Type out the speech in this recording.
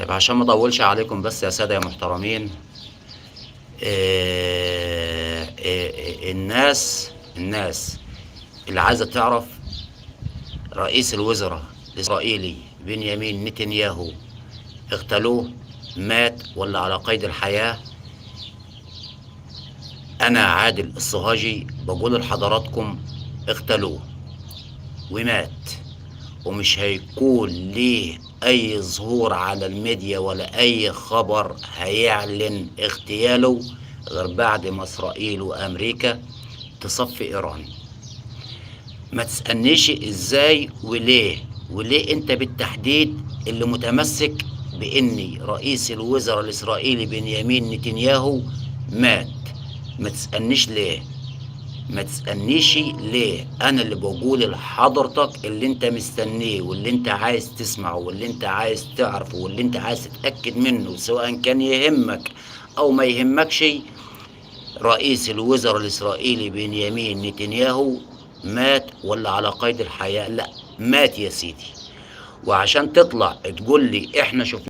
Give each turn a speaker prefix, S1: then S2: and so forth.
S1: طيب عشان ما اطولش عليكم بس يا ساده يا محترمين، الناس اللي عايزه تعرف رئيس الوزراء الاسرائيلي بنيامين نتنياهو اغتالوه، مات ولا على قيد الحياه، انا عادل الصهاجي بقول لحضراتكم اغتالوه ومات، ومش هيكون ليه اي ظهور على الميديا ولا اي خبر هيعلن اغتياله غير بعد ما اسرائيل وامريكا تصفي ايران. ما تسألنيش ازاي وليه انت بالتحديد اللي متمسك بان رئيس الوزراء الاسرائيلي بنيامين نتنياهو مات. ما تسألنيش ليه، ما تسألنيش ليه. انا اللي بقول لحضرتك اللي انت مستنيه واللي انت عايز تسمعه واللي انت عايز تعرفه واللي انت عايز تتأكد منه، سواء كان يهمك او ما يهمكش. رئيس الوزراء الاسرائيلي بنيامين نتنياهو مات ولا على قيد الحياة؟ لا، مات يا سيدي. وعشان تطلع تقول لي احنا شفنا